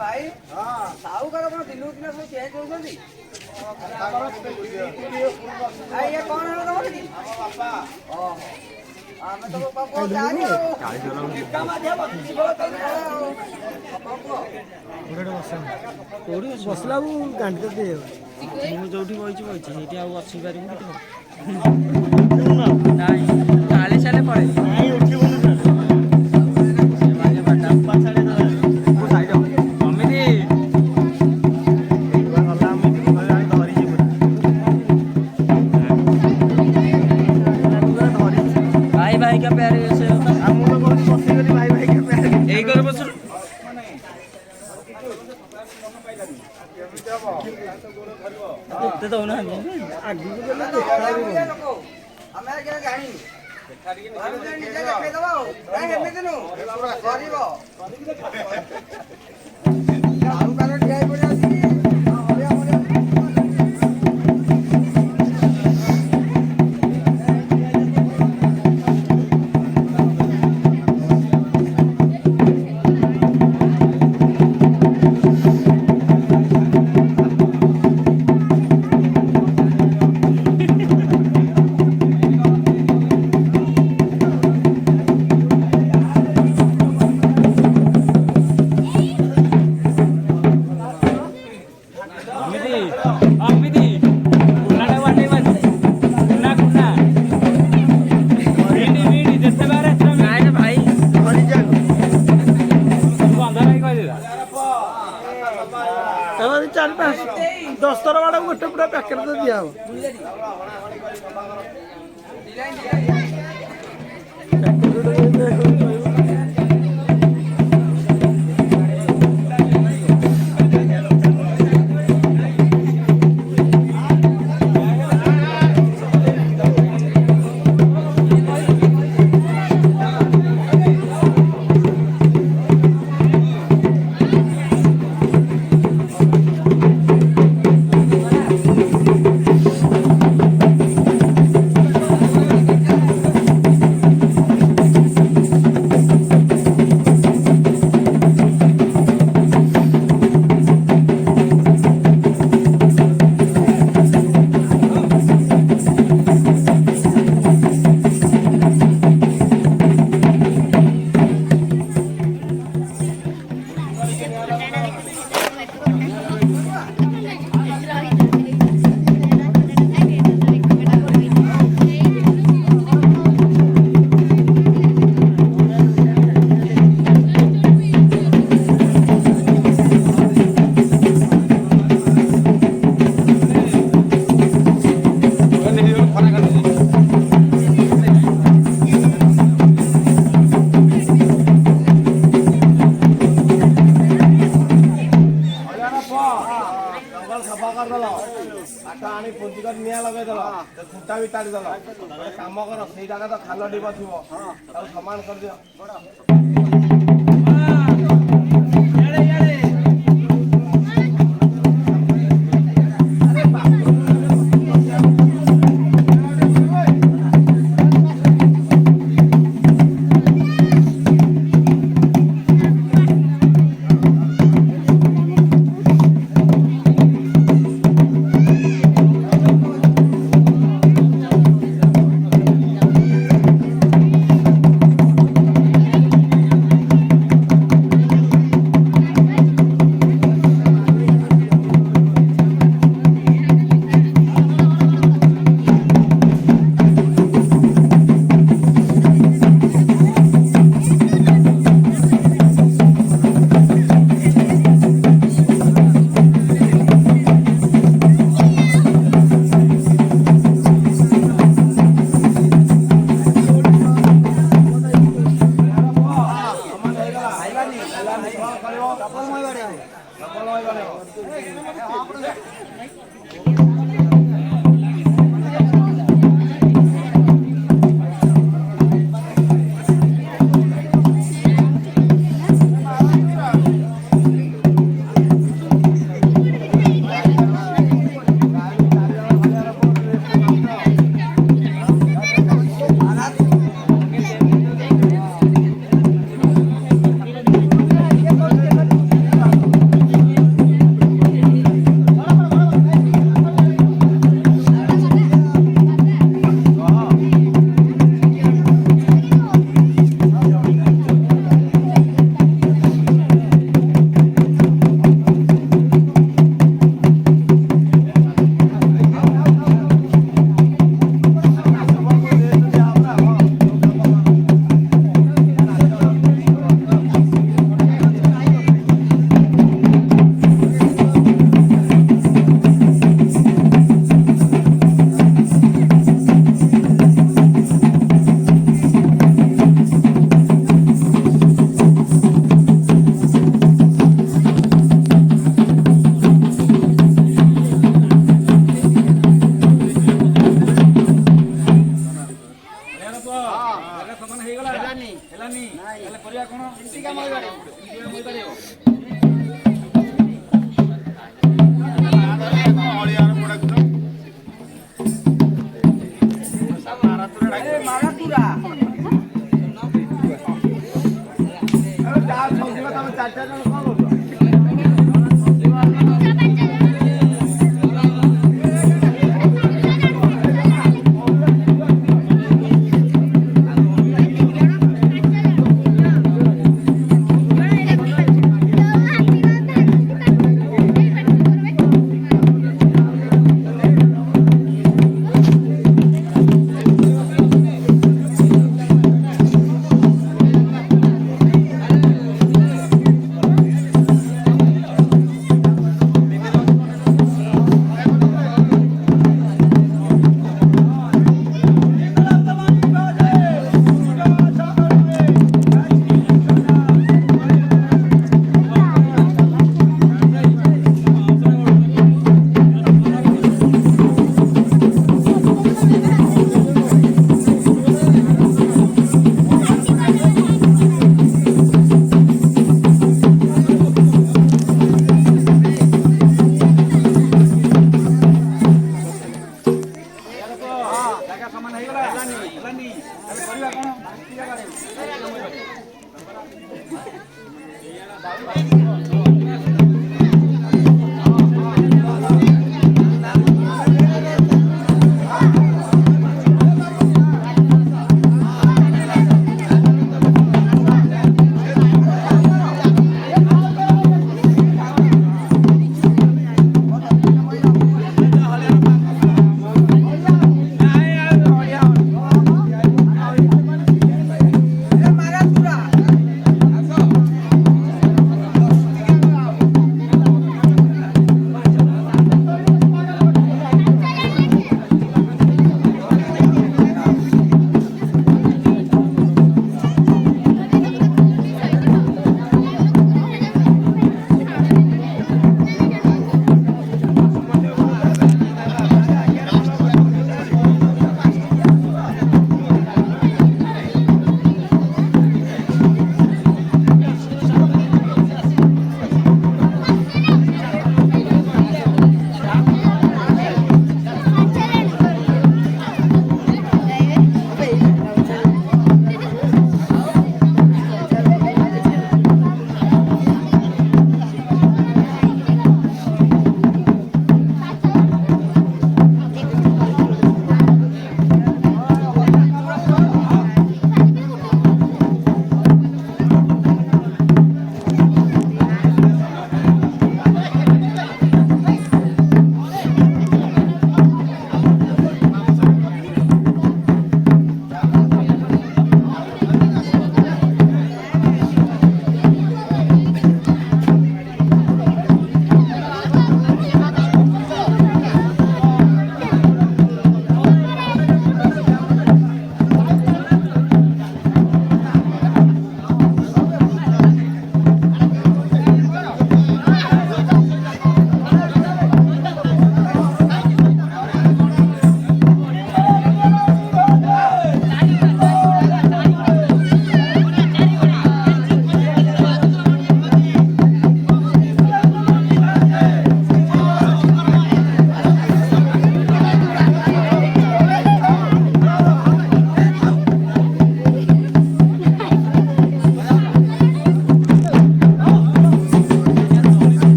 भाई साहूकार कौन दिन दिन सब चेंज होती कौन है तुम आम तो बसला गांधी दे जो बची बची अच्छी पारि चाले चाले पड़े काम कर से जगह तो खाल डिब थी समान कर दियो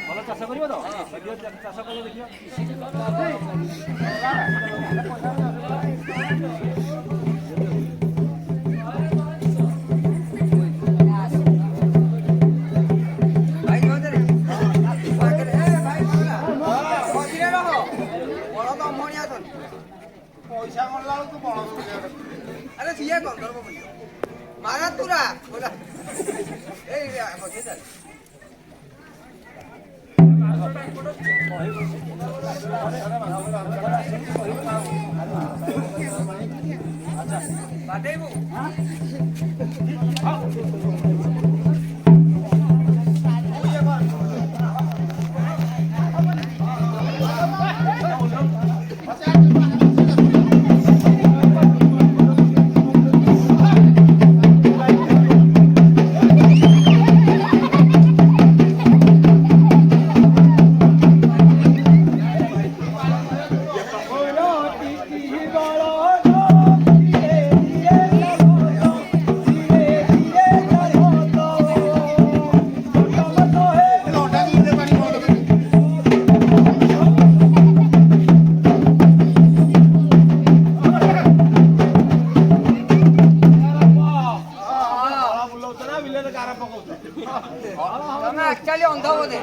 ଭଲ ଚାଷ କରିବ ତ ଚାଷ କଲେ ଦେଖିବା ପଇସା ମିଳିଲା ବେଳକୁ ବଳ ଆରେ ସିଏ ଗନ୍ଧର୍ବ ମାରା ତୁରା ଏଇ ବାଦେଇବୁ ତମେ ଆକ୍ଚୁଆଲି ଅନ୍ଧ ବୋଧେ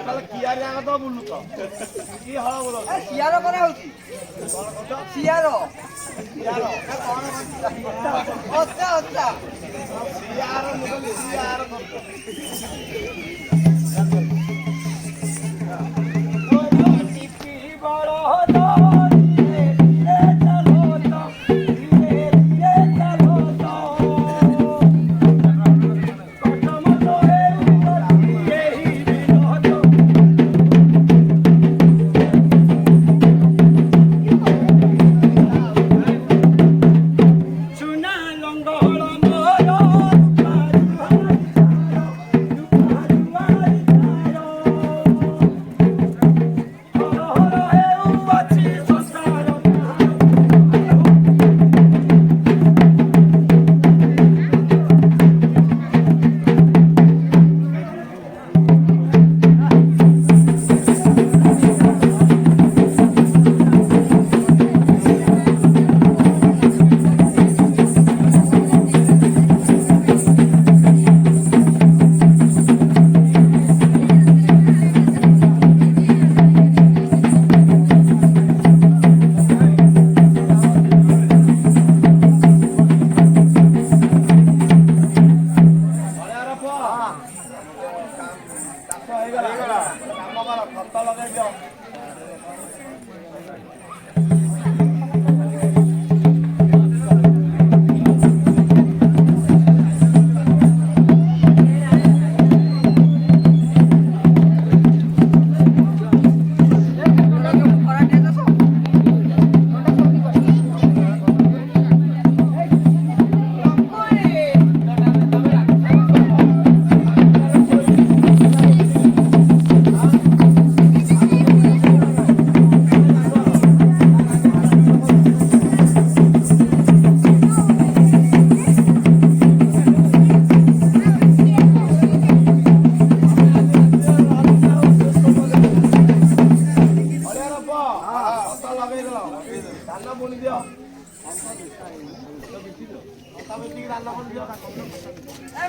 ସିଆର କରା ହଉଛି ସିଆର ଅଚା ଅଚା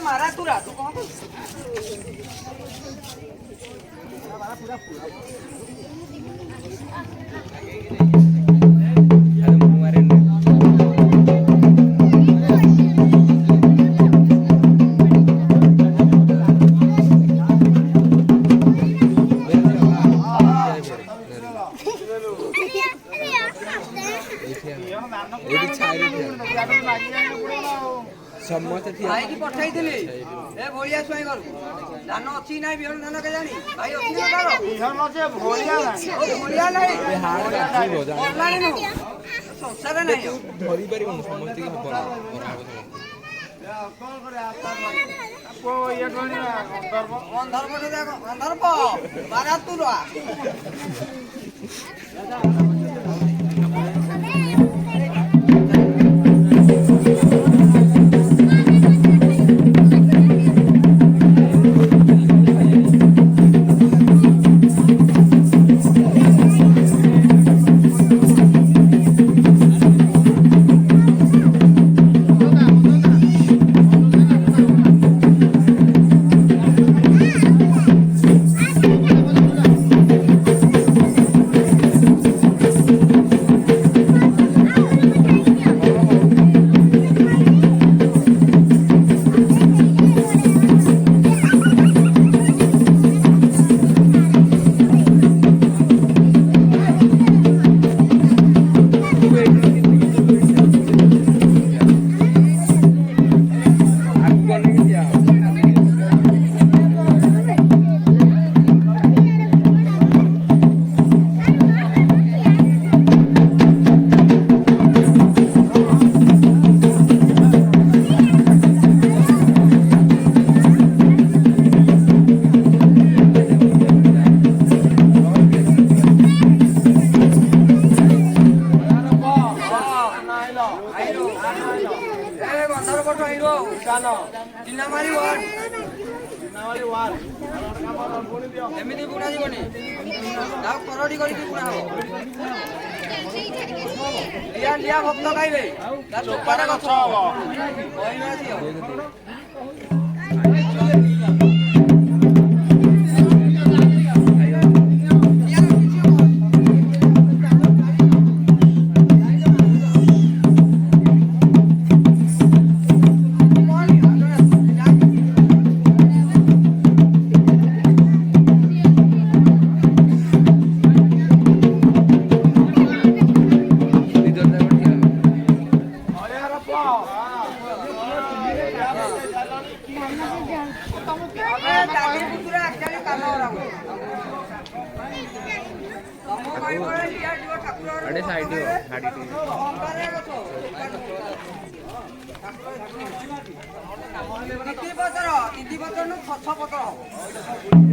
मारा तुरा तू कौन भाई की पठाई दिली ए भोलिया स्वाई घर धान अछि नै बिहन धान के जानी भाई अछि न तारो बिहन अछि भोलिया नाही ओ भोलिया नै ऑनलाइन नो संसार नै धरी पारिबो समस्त की हबो कौन करे आता आपको ये टोनी अंधर पटे देखो अंधर प बारा तुरा एमिति बुणा जीवनी दाव करडी करी बुणा हो लिया लिया भक्त गाइबे ता चोपारे गछ हो कोइना दियो अरे साइड हो गाड़ी इति पत्र नु छछ पत्र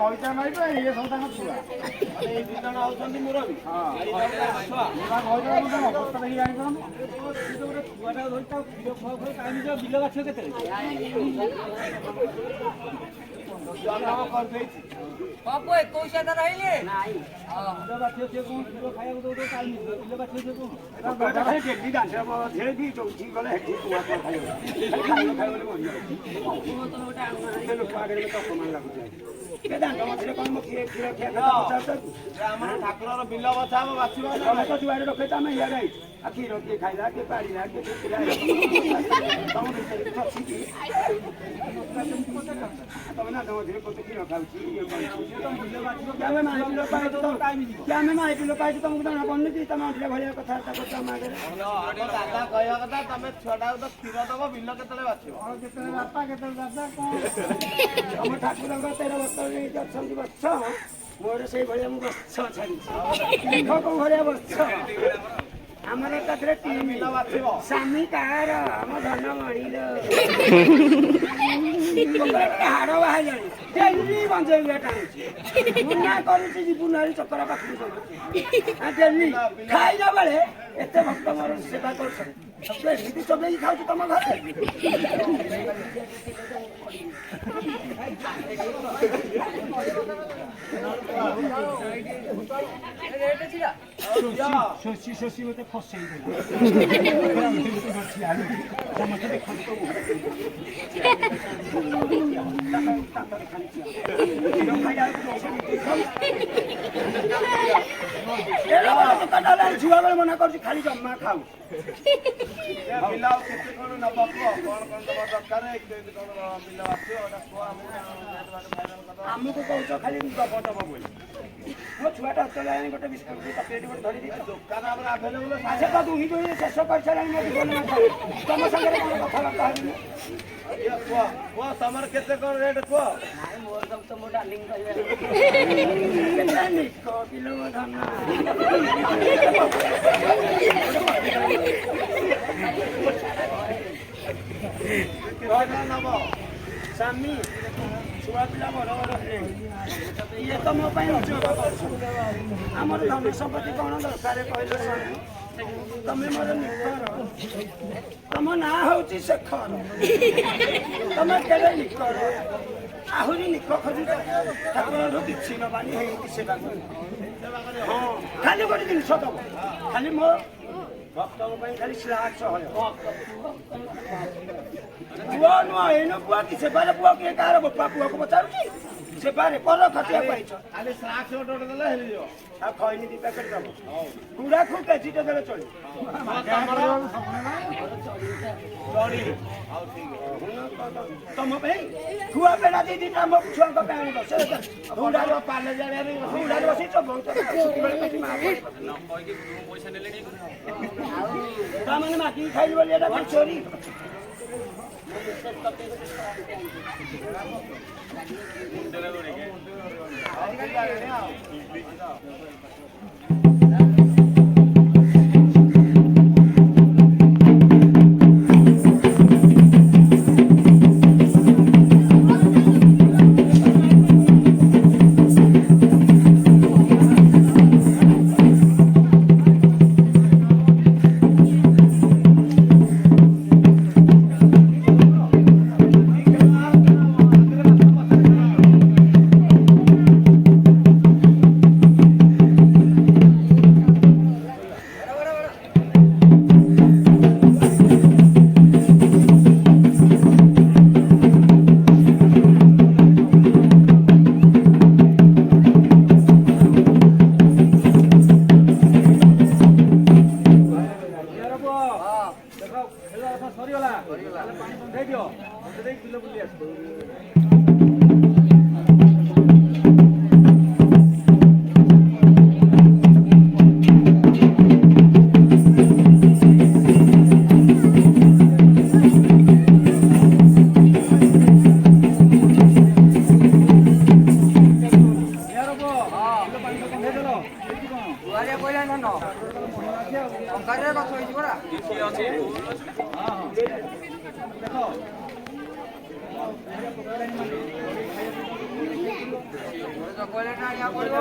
ନଈଟା ନଈ ପାଇଁ ଇଏ ସବୁ ତାଙ୍କ ଛୁଆ ମାନେ ଏଇ 2 ଜଣ ହଉଛନ୍ତି ମୁରବି ଏଇ ଛୁଆ ନଈଟା ଅବସ୍ଥା ଦେଖି ଜାଣିପାରୁନି ଗୋଟେ ଛୁଆଟା ଧରି ତାକୁ କ୍ଷୀର ଖୁଆ ଖୁଆ ଟାଇମ୍ ଯିବ ବିଲ ବାଛିବ କେତେବେଳେ ଜନ୍ମ କରିଦେଇଛି ବାବୁ 21 ଟା ରହିଲେ ବିଲ ବାଛିବ ସିଏ କଣ କ୍ଷୀର ଖାଇବାକୁ ଦଉଥିବ ଟାଇମ୍ ଯିବ ବିଲ ବାଛିବ ସିଏ କଣ ଡେଲି ଦାଣ୍ଡ ଝିଅ ବି ଚଉଠି ଗଲେ ହେଠି କୁଆ କୁଆ ଖାଇବ ଖାଇବ ବୋଲି ଲୋକ ଆଗରେ ଅପମାନ ଲାଗୁଛି ଦାଣ୍ଡ ମଝିରେ କଣ କ୍ଷୀର ଖିଆ ଆମର ଠାକୁରର ବିଲ ବଛା ହବ ବାଛିବ ତମେ ତ ଯୁଆଡେ ରଖେଇଛ ଆମେ ଇଆଡେ ଆଇଛୁ ଆଉ କ୍ଷୀର କିଏ ଖାଇଲା କିଏ ପାଳିଲା କିଏ ଶୁଖିଲା ତମ ଭିତରେ କିଛି ଅଛି କି ତମେ ଦାଣ୍ଡ ମଝିରେ କେତେ କ୍ଷୀର ଖାଉଛି ଇଏ ଆମେ ମାଇ ବିଲ ପାଇଛୁ ଆମେ ମାଇ ବିଲ ପାଇଛୁ ତମକୁ ଜଣା ପଡୁନି କି ତମେ ଅଧିକା ଭଳିଆ କଥାବାର୍ତ୍ତା କରୁଛ ଆମ ଆଗରେ ଦାଦା କହିବା କଥା ତମେ ଛୁଆଟାକୁ ତ କ୍ଷୀର ଦବ ବିଲ କେତେବେଳେ ବାଛିବ କେତେବେଳେ ବାପା କେତେବେଳେ ଦାଦା କଣ ତମ ଠାକୁରଙ୍କ 13 ବର୍ଷ ଅଛନ୍ତି ବର୍ଷ ମୋର ସେଇଭଳିଆ ମୁଁ ବର୍ଷ ଛାଡ଼ିଛି କୋଉ ଭଳିଆ ବର୍ଷ ଆମର ଏକାଥରେ ଟିମ୍ ସ୍ୱାମୀ କାହାର ଆମ ଧନମଣିର ହାଡ଼ ବାହାରିଲାଣି ଡେଲି ବଞ୍ଜେଇବା ଟାଣୁଛି ମୁଁ ନା କରୁଛି ଜୀବନରେ ଚକରା ପାଖକୁ ଡେଲି ଖାଇଲା ବେଳେ ଏତେ ଭକ୍ତ ମୋର ସେବା କରୁଛନ୍ତି ଏମିତି ଚବେଇକି ଖାଉଛି ତମ ଘରେ ଶୋଷି ଶୋଷି ମତେ ଫସେଇ ଛୁଆ ବେଳେ ମନା କରୁଛି ଖାଲି ଜମା ଖାଉ ବିଲ ଆଉ କେତେ କଣ ନବ କୁହ କଣ କଣ ତମ ଦରକାର ବିଲ ଆସିବ ଆମକୁ କହୁଛ ଖାଲି ଦବ ଦବ ବୋଲି ମୋ ଛୁଆଟା ଚଲାଣି ଗୋଟେ ବିସ୍କୁଟ ଚକଲେଟ୍ ଗୋଟେ ଧରି ଦେଇଛ ଦୋକାନ ଆମର ଆଭେଲେବୁଲ ଆଚ୍ଛା ତ ଦୁହିଁ ଦୁହିଁ ଶେଷ କରିସାରିଲାଣି ମୋ ଜୀବନ ତମ ସାଙ୍ଗରେ କଣ କଥାବାର୍ତ୍ତା ହେବିନି କୁହ କୁହ ତମର କେତେ କଣ ରେଟ୍ କୁହ ମୋର ତ ମୋ ଡାର୍ଲିଂ କହିବା କିଲୋ ଧାନ ନବ ସ୍ୱାମୀ ଛୁଆ ପିଲା ବଡ଼ ବଡ଼ ଇଏ ତ ମୋ ପାଇଁ ଉଦ୍યોଗ କରୁଛୁ ଆମର ଧନ ସମ୍ପତ୍ତି କ'ଣ ଦରକାର କହିଲ ସ୍ୱାମୀ ତମେ ମୋର ନିକର ତମ ନାଁ ହେଉଛି ଶେଖର ତମେ କେବେ ନିକର ଆହୁରି ନିକ ଖୋଜୁଛ ଠାକୁରଠୁ କିଛି ନବାନି ହେଇକି ସେବା କର ହଁ ଖାଲି ଗୋଟେ ଜିନିଷ ଦବ ଖାଲି ମୋ ଭକ୍ତଙ୍କ ପାଇଁ ଖାଲି ସ୍ଲାକ୍ସ ହଳ ପୁଅ ନୁହଁ ଏଇନ ପୁଅ କି ସେବାରେ ପୁଅ କିଏ କାହାର ବାପା ପୁଅକୁ ପଚାରୁଛି ସେବାରେ ପର ଖଟିଆ ପାଇଛ ଖାଲି ସ୍ଲାକ୍ସ ଗୋଟେ ଗୋଟେ ଦେଲେ ହେଇଯିବ ଆଉ ଖଇନି 2 ପ୍ୟାକେଟ୍ ଦବ ଗୁଡ଼ାକୁ କେଜିଟେ ଦେଲେ ଚଳିବ ତମ ପାଇଁ ଛୁଆ ପେଡ଼ା 2-2ଟା ମୋ ଛୁଆଙ୍କ ପାଇଁ ଆଣିବ ସେ ଗୁଡ଼ାର ପାଲେ ଜାଣିବାରେ ଗୁଡ଼ାରେ ବସିଛ ତାମାନେ ମାଗିକି ଖାଇଲି ବୋଲି ଏଇଟା କଣ ଚୋରି ଚକୋଲେଟ୍ ଆଣିବାକୁ ପଡ଼ିବ।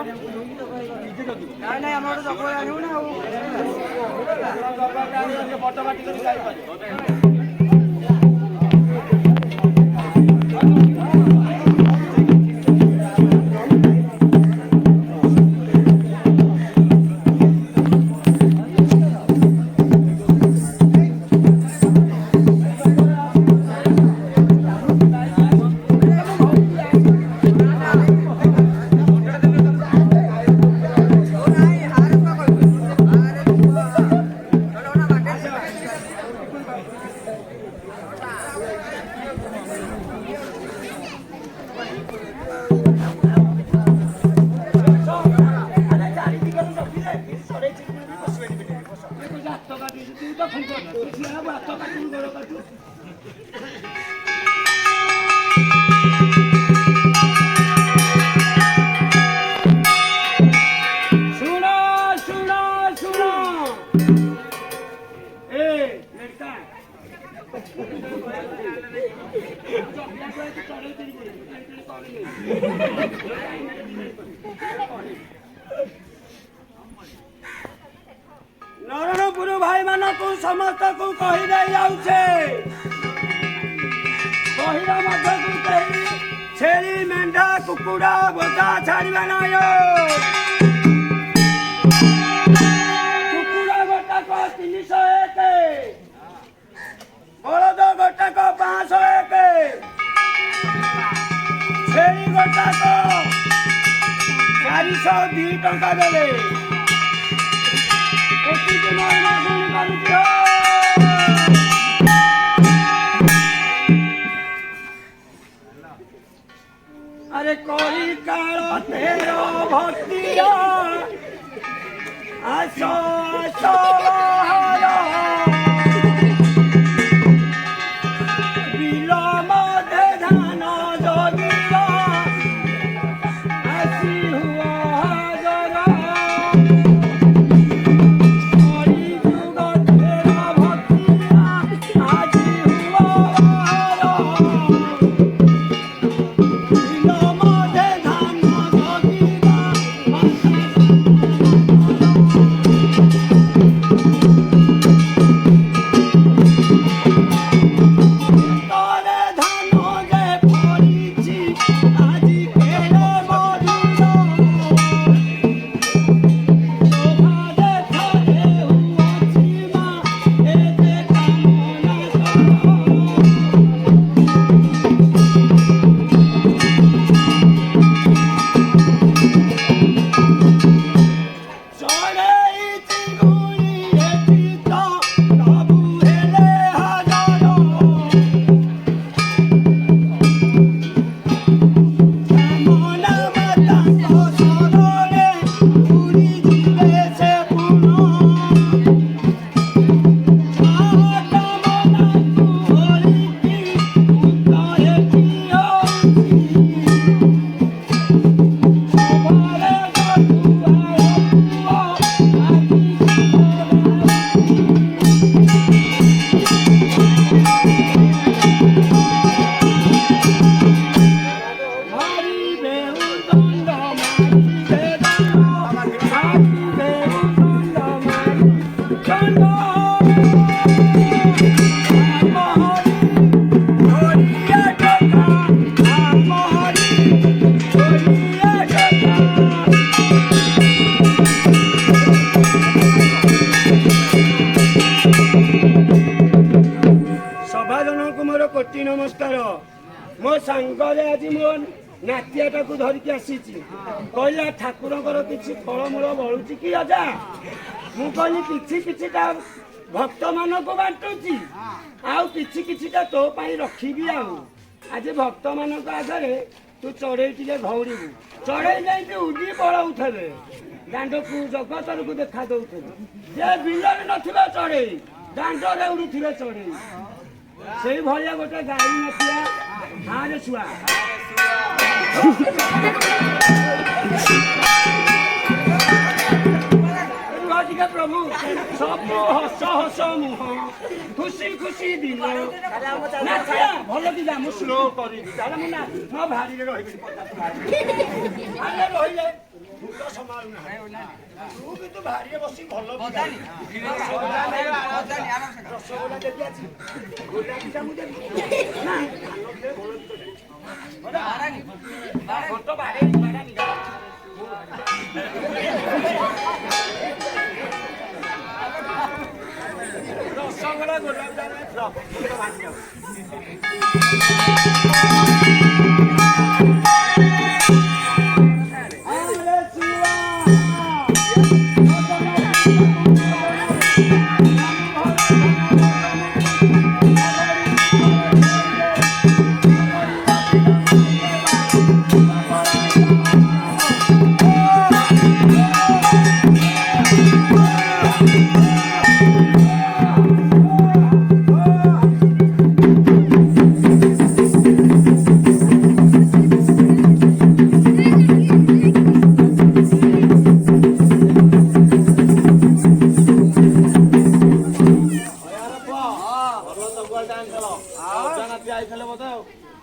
ନାଇଁ ନାଇଁ ଆମର ଗୋଟେ ଚକୋଲେଟ୍ ଆଣିବୁ ନା ଆଉ। ବଟ ବାଟି କରି ଯାଇପାରିବ। नरणपुर भाई मान को समस्त को कही दे जाउछे कहिला मध्य को कही छेली मेंढा कुकुड़ा बोता छाड़िबा नायो कुकुड़ा गोटा को 301 बलद गोटा को 501 छेली गोटा को 402 टंका देले अरे कोई कालो तेरो भक्तिया आसो आसो हारो बिलो मधे धान जोगिया आसी हुआ हाजरा कोटी नमस्कार मो सांगरे आज मो नातियाटा को धरिकी आसी कहला ठाकुर किसी फलमूल बलुची कि अजा मुझे किसी भक्त मान को बांटुची आउ किसी तो रखी आज भक्त मान आगे तू चढ़े टे घौड़बू चढ़े जाइए उड़ी पलाऊ थे दांड को जगतर को देखा दौथे जे बिल ना चढ़े दांडे उड़ुवे चढ़े से भाया गोटे गाड़ी नथिया हाँ रे छुआ प्रभु सब हस हस मुह खुशी खुशी दिन भल दिदा मु स्लो करी ताले मु ना म भारी रे रहि आले रहिले मुंड संभाळु ना तू भी तो भारी रे बसी भल बदानी रसगोला देबी अछि गुलाबी जामु देबी ना बड़ा आरानी फोटो बारे बारानी रसगोला गुलाब जामुन फ्लॉप तो भाजी जाओ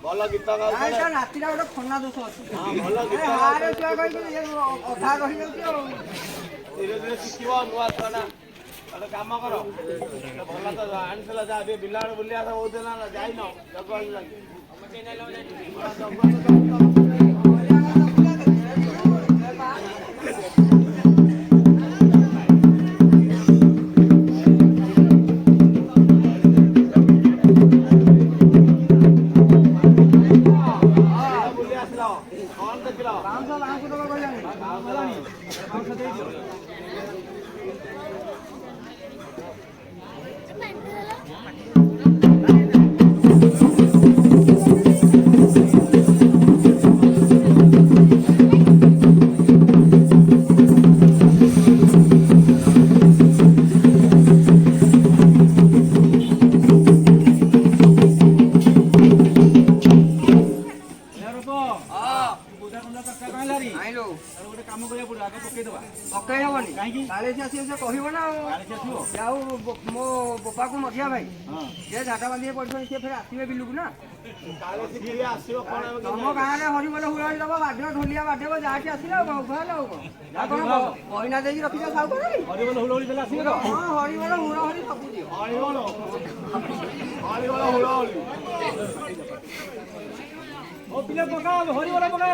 ଭଲ ଗୀତ ଗାଉଛ ରାତିଟା ଗୋଟେ ଖନା ଦୋଷ ଅଛି ଭଲ ଗୀତ ଅଧା କହିଯାଉଛି ଆଉ ଧୀରେ ଧୀରେ ଶିଖିବ ନୂଆ ଛୁଆଟା ଗୋଟେ କାମ କର ଭଲ ତ ଆଣିଥିଲା ଯାହା ଟିକେ ବିଲ ଆଡେ ବୁଲିବା ବହୁତ ଦିନ ଯାଇନ ଜଗୁଆଳି ଲାଗି मो बोपा को मझिया भाई जे झाटा बांधे पड़े सी फिर आसवे बिलुक ना तुम गाँव में हरिबोल हुड़ी दब बाढ़ ढोलिया बाढ़ जहाँकि आस महीना दे रखी हरिबोल हुड़ी हरिबोल हुड़हरी सब पिले पका हरिबोल पका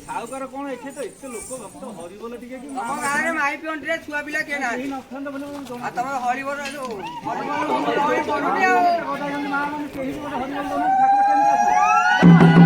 साहुकार कौन एठे तो एते लोक भक्त हरिबोल टिके कि हम गां रे माई पियन रे छुआ पिला के ना नखंड बोले आ तमे हरिबोल जो हरिबोल करूनी आ गोटा जन मां मन केही गोटा हरिबोल दनु ठाकुर केमते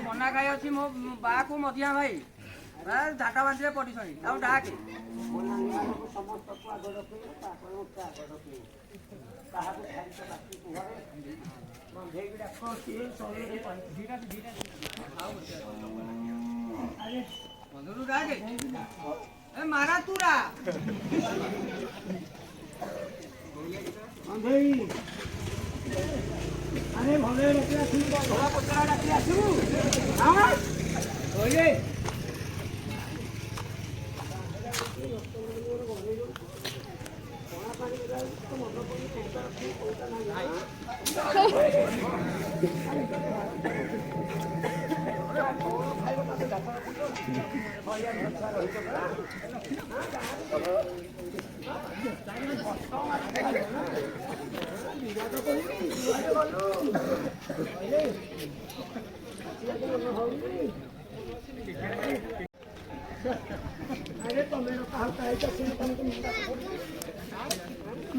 କନା ଖାଇ ଅଛି ମୋ ବାକୁ ମଝିଆ ଭାଇ ଝାଟା ବାନ୍ଧିରେ ପଡ଼ିଛନ୍ତି ଆଉ ଡାକେ ସମସ୍ତଙ୍କୁ ଆଗ ରଖିବେ ତାପରେ ମୋତେ ଆଗ ରଖିବେ କାହାକୁ ଛାଡ଼ିଛ ବାକି କୁହରେ ବନ୍ଧେଇକି ଡାକ ସିଏ ଶରୀରରେ ବନ୍ଧୁରୁ ଡାକେ ଏ ମାରା ତୁରା ବନ୍ଧେଇ ଆରେ ଭଲରେ ଡାକି ଆସିବୁ ଧଳା ପଚରା ଡାକି ଆସିବୁ ହଁ କହିଲେ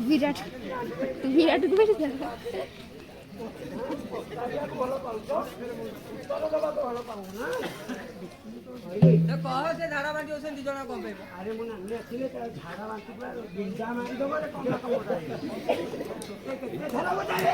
विराट विराट को बैठ जा କହ ସେ ଝାଡ଼ା ବାନ୍ତି ଅଛନ୍ତି 2 ଜଣ କଣ ପାଇବ ଆରେ ମୁଁ ନାଲି ଆସିଲେ ଝାଡ଼ା ବାନ୍ତି ପୁରା ବିଞ୍ଜା ମାରିଦେବ କମଳା କମଳା କେତେ ଝାଡ଼ା ବଜାରେ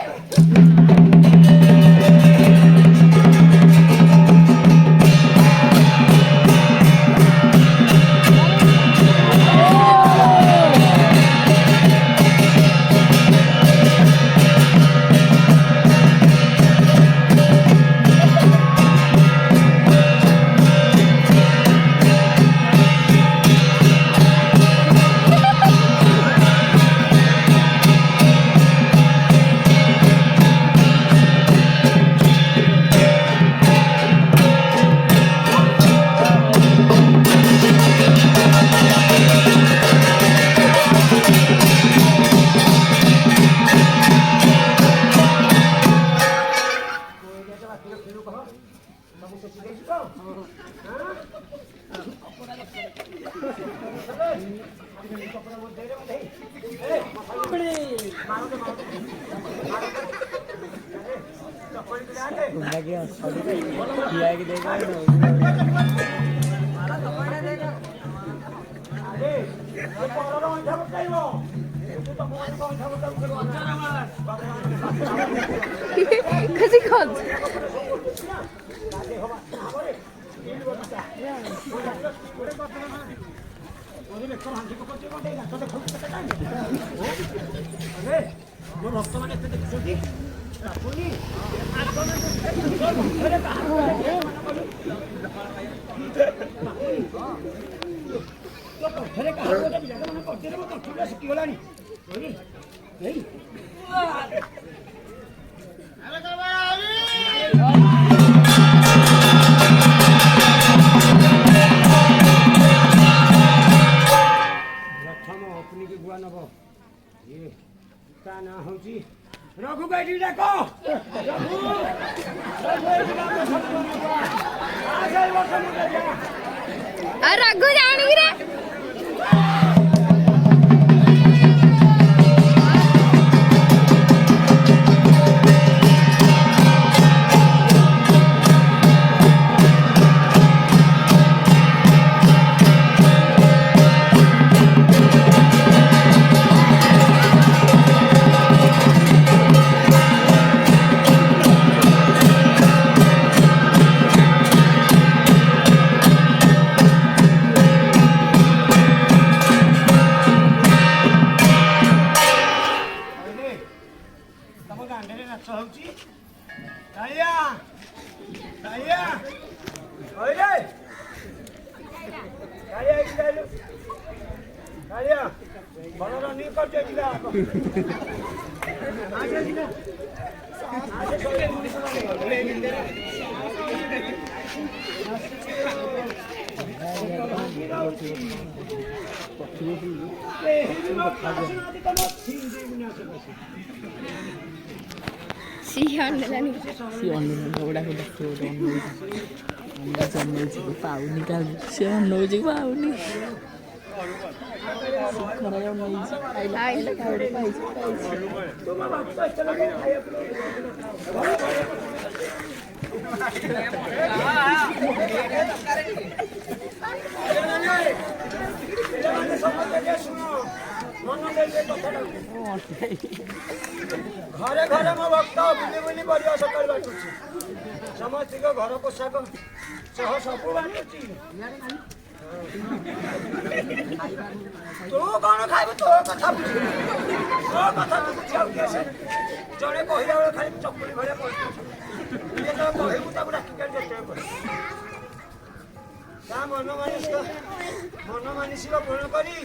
कसी खोज रघु बैठी डाक रघु जानी रे କାଳିଆ ଭଲ ରନିଂ କରୁଛ ଯିବା ପାଉନି କାହାକୁ ସେ ଅନଉଛି ପାଉନି ଘରେ ଘରେ ମୋ ଭକ୍ତ ବୁଲି ବୁଲି ପରିବା ସକାଳୁ ବାଟୁଛି ସମସ୍ତଙ୍କ ଘର ପୋଷାକ ସହ ସବୁ ବାଟୁଛି ତୁ କଣ ଖାଇବୁ ତୋ କଥା ବୁଝିବୁ ତୋ କଥା ତୁ ବୁଝିବାକୁ କିଏ ସେ ଜଣେ କହିଲା ବେଳେ ଖାଲି ଚକୁଳି ଭଳିଆ କହିବୁ ଯେତେବେଳେ କହିବୁ ତାକୁ ଡାକିକି ଯେତେବେଳେ କହିବୁ ତା ମନ ମାନସିକ ପୂରଣ କରି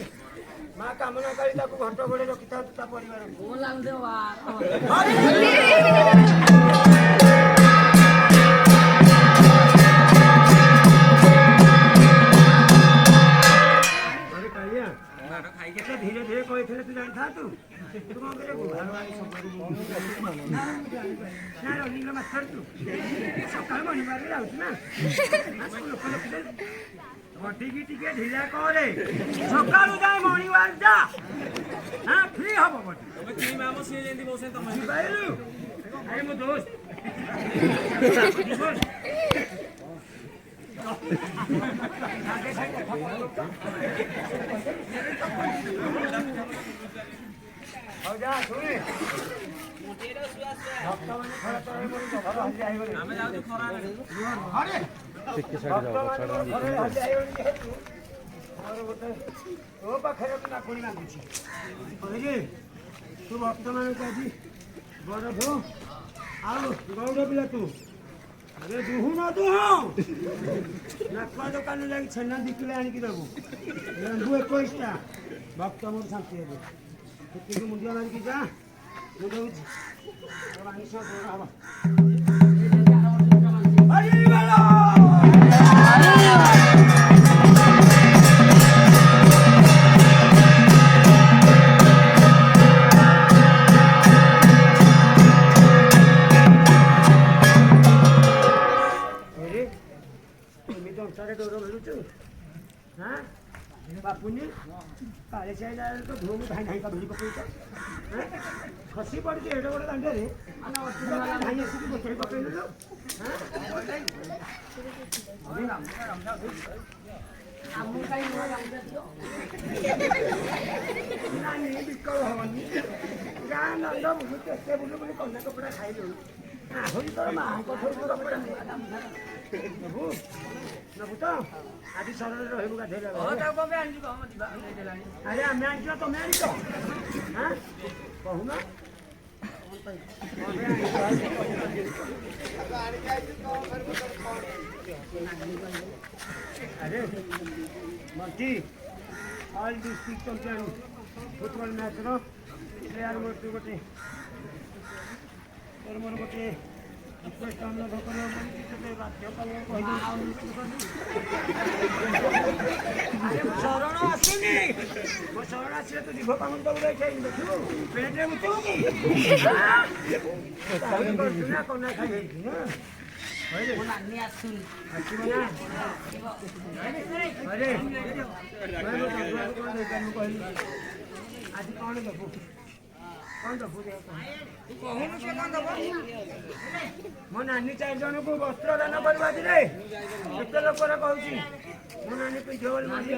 ମା କାମନା କରି ତାକୁ ଘଣ୍ଟ ଘୋଡେ ରଖିଥାଉ ତା ପରିବାର ଧୀରେ ଧୀରେ କହିଥିଲେ ତୁ ଜାଣିଥାନ୍ତୁ ତୁ କଣ କରିବୁ ରନିଂ ମାଷ୍ଟର ତୁ ସକାଳୁ ମଣିବାରରେ ଯାଉଛୁ ନା ଲୋକ ବଟିକି ଟିକେ ଢିଲା କରେ ସକାଳୁ ଯାଏ ମଣିବାର ଯା ହଁ ଫ୍ରି ହବ ବଟି ଆରେ ମୋ ଦୋସ୍ତ ଯା ଶୁଣେ ତୋ ପାଖରେ ନାକୁଣି ମାଗୁଛି ତୁ ଭକ୍ତମାନଙ୍କୁ ଆଜି ବଡ଼ ଭୋ ଆଉ ଗୌଡ଼ ପିଲା ତୁ अरे दुहू ना नाकुआ दुकान जाकि छेना 2 किलो आनिक देबू लेंबू 21टा भक्त मोर शांति हेबे केते मुंडिया मारिक जा मु दउछि मानिस जोरा हबा हरि बोलो डोर भेलुचु हाँ बापुनी काले चाहिए तो धूम धाई धाई का भिड़ी पकड़ खसी पड़ी एडे बड़े दांडे धाई आसिक बोतल पकड़ लो बिकल हवनी गाँ नंद बुलू केते बुलू बुली कन्या कपड़ा खाई आहरी तोर माँ कठोर कपड़ा नबू नबू तो आज सरल रही गाधेला अरे आम आनी तुम आनी तो हाँ कहूना अरे Bunty all district champion football match रो प्लेयर मोर तू गोटे तोर मोर गोटे शरण आसुनी मो शरण आसे तो जीभ पावन दब देखू पेटे मुतू कि कना खाई नानी आसुनी अरे आज कौन देखू कौन दबू कहूनु से कौन दब मो नानी 4 जन को वस्त्र दान करवा दिले केते लोक कहूची मो नानी पिझ बोल मारी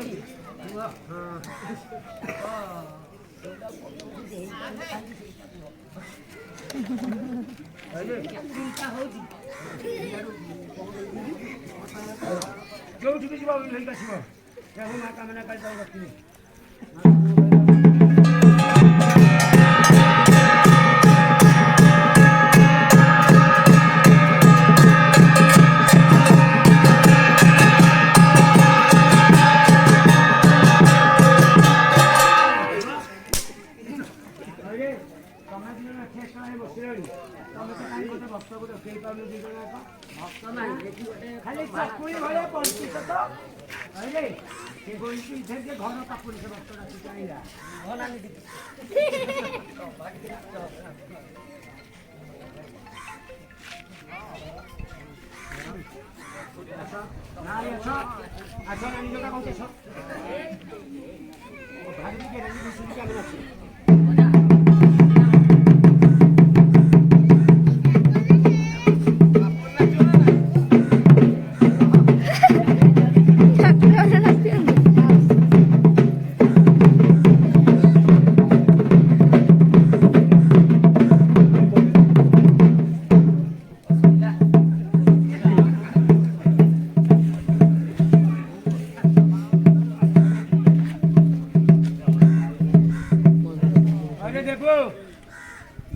जो ठीक जीवा नहीं कासिबो प्रभु मां कामना कर दो रखी ଖାଲି ଚକୁଳି ଭଳିଆ ପଡ଼ିଛି ତ କହିଲେ ସେ ଗୋଇଠି ଇଚ୍ଛା ଘର କାପୁରି ସେ ବସ୍ତଟା ଚାହିଁଲା ଭଲ ଆସ ନାନୀ ଯୋଉଟା କହୁଛ ଭାରି କେମନ ଅଛି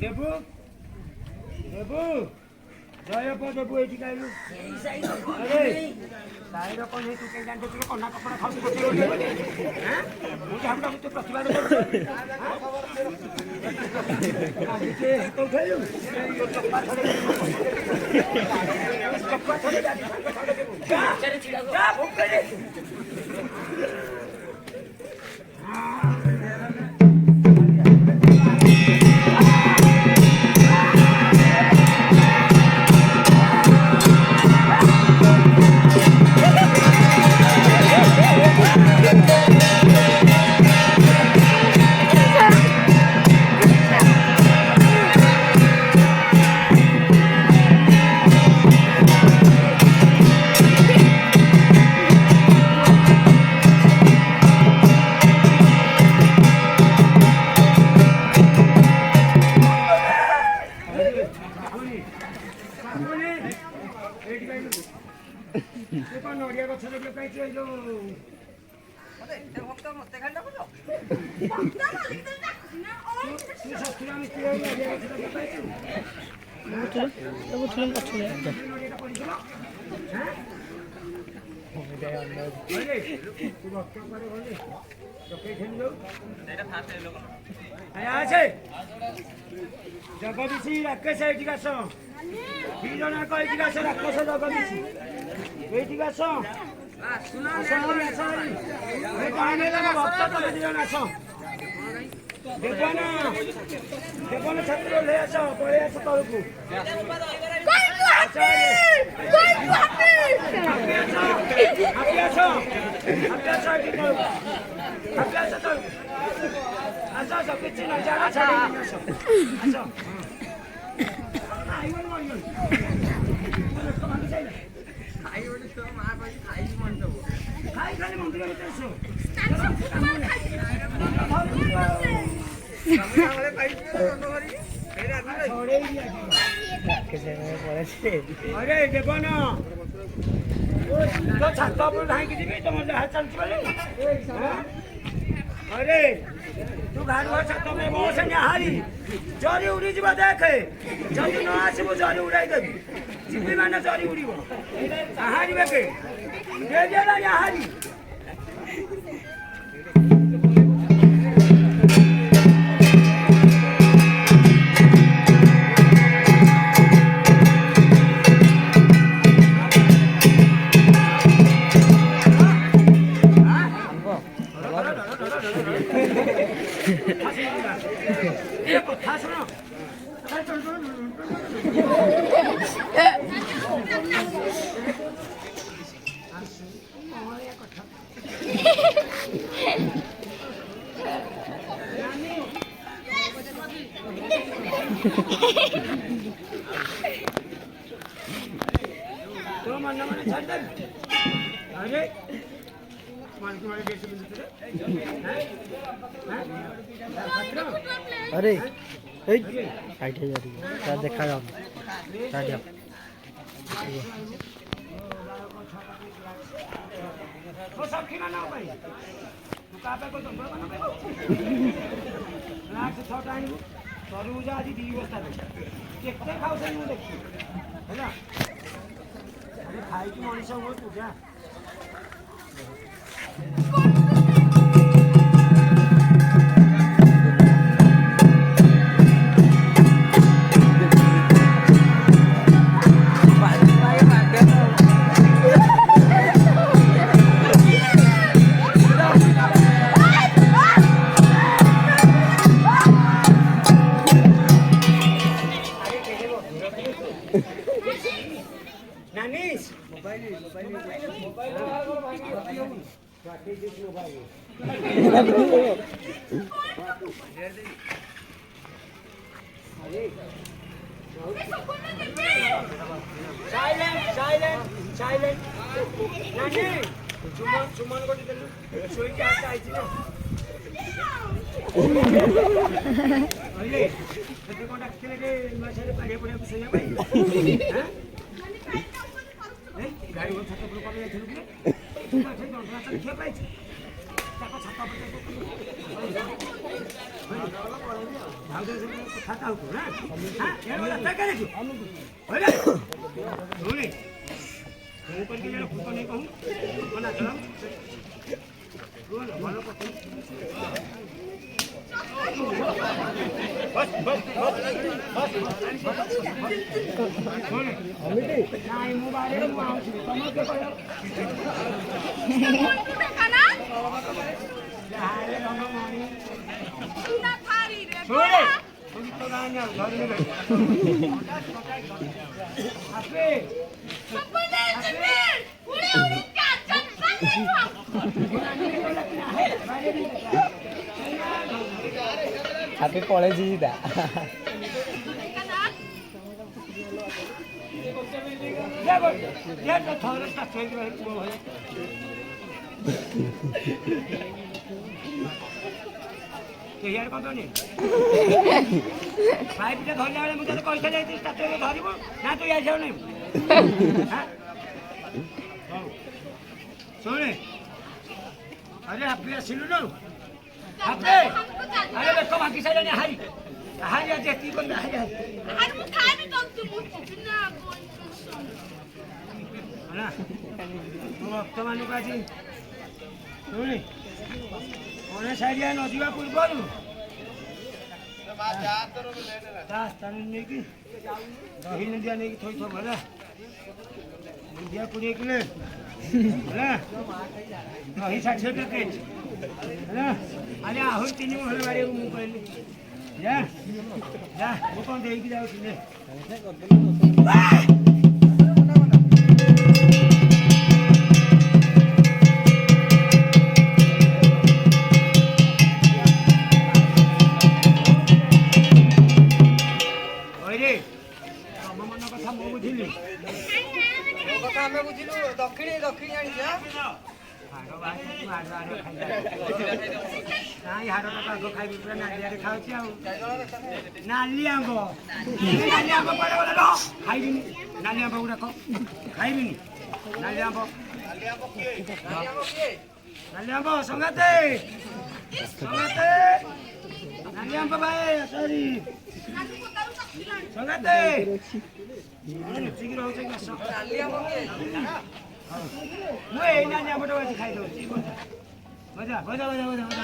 देबू ये कहलु अरे साइड कौन है तू के जानते तू कन्ना कपड़ा खाऊ गोटे गोटे हैं मुझे हम लोग तो प्रतिवाद कर के तो कहलु चप्पा छोड़े जा जा भूख करे नड़िया गछ लगे जो जगदीशी राकेश ये आस दीजन ये आस राकेश जगदीशी ये आस भक्त तुम दीजन आस देवन छात्र ले आस पड़े आस तलू किसी ना जाना अरे देवन तो छात पर ढाई जी तुम जहाँ चलती अरे तू घर छात में मो संगे हारी जरी उड़ी जीव देखे जदि न आसबू जरी उड़ाई देवी जीवी मान जरी उड़ हारी बेके हारी तो मन मन छाड़ दे अरे मन तुम्हारे कैसे मिलते अरे साइड है यार क्या देखा जाओ साइड जाओ तो सब खिला ना भाई तू का पे को दंबा बना पे लास्ट छह टाइम तरबूजा आज 2 बस्ता केते खाऊ से नु देखी हैना अरे खाई की मनीष हो तू जा Bye. ସୁମନ ଗୋଟେ ଦେଲୁ ଶୋଇକି ଆଇଛି ନା ସେଠି କ'ଣ ଡାକିଥିଲେ ଯେ ନୂଆ ସାହିରେ ପାଣିଆ ପଡ଼ିବାକୁ ଶୋଇବା ପାଇଁ ଗାଡ଼ି ଛାତ ଉପରେ କମି ଯାଇଥିଲୁ କି ଯନ୍ତ୍ରଣା ଖିଆ ପାଇଛି ତାଙ୍କ ଛାତ କଥା ହଉଛୁ ନା ମୁଁ କରିକି ଜଣେ ଫୁଟ ନେଇ କହୁ ନା ଚଳ ଭଲ କଥା ନାଇଁ ମୁଁ ବାହାରେ ମୁଁ ଆସୁଛି ତମେ କିଏ କହିବ ହାପି ପଳେଇଛି ସିଧା କେହିଆଡ଼େ କଦନି ପାଇପଟା ଧରିଲା ବେଳେ ମୁଁ ତତେ କହିଥିଲି ଷ୍ଟାଚୁ ଧରିବୁ ନା ତୁ ଆସିବ ନାହିଁ ଶୁଣେ ଆରେ ହାପି ଆସିଲୁ ନା ହାପି ଆରେ ଦେଖ ବାକି ସାରିଲାଣି ହାରି ହାରି ଆଜି ଏତିକି କଲେ ହାରି ହାରି ହେଲା ମୋ ଭକ୍ତମାନଙ୍କୁ ଆଜି ଶୁଣେ ଅଣେ ସାରିଆ ନ ଯିବା ପୂର୍ବରୁ ତା ସ୍ଥାନ ନେଇକି ଦହି ନଦିଆ ନେଇକି ଥୋଇଥିବ ହେଲା ନଦିଆ 20 କିଲୋ ହେଲା ଦହି 60 ପ୍ୟାକେଟ୍ ହେଲା ଆରେ ଆହୁରି 3 ମହଲ ବାଡ଼ିବାକୁ ମୁଁ କହିଲି ଯା ଯା ମୁଁ କ'ଣ ଦେଇକି ଯାଉଛି ଦକ୍ଷିଣୀ ଆଣିଛ ନାଇଁ ହାଡ଼ଟା ଆଗ ଖାଇବି ପୁରା ନାଲିଆରେ ଖାଉଛି ଆଉ ନାଲି ଆମ୍ବ ନାଲି ଆମ୍ବ କୁଆଡ଼େ ଗଲା ଖାଇବିନି ନାଲି ଆମ୍ବ ଗୁଡ଼ାକ ଖାଇବିନି ନାଲି ଆମ୍ବ ସଙ୍ଗାତେ ନାଲି ଆମ୍ବ ଭାଇ ସରି ସଙ୍ଗାତେ ଲୁଚିକି ରହୁଛ ମୁଁ ଏଇ ନାଲି ଆମ୍ବଟା ଆଜି ଖାଇଦେଉଛି ମଜା ମଜା ମଜା ମଜା ମଜା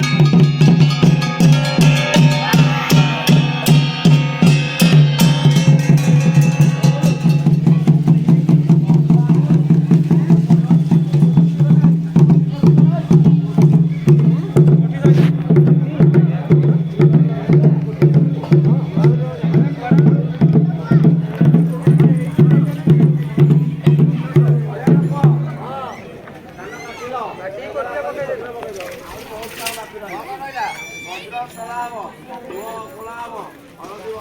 ହଳଦୀ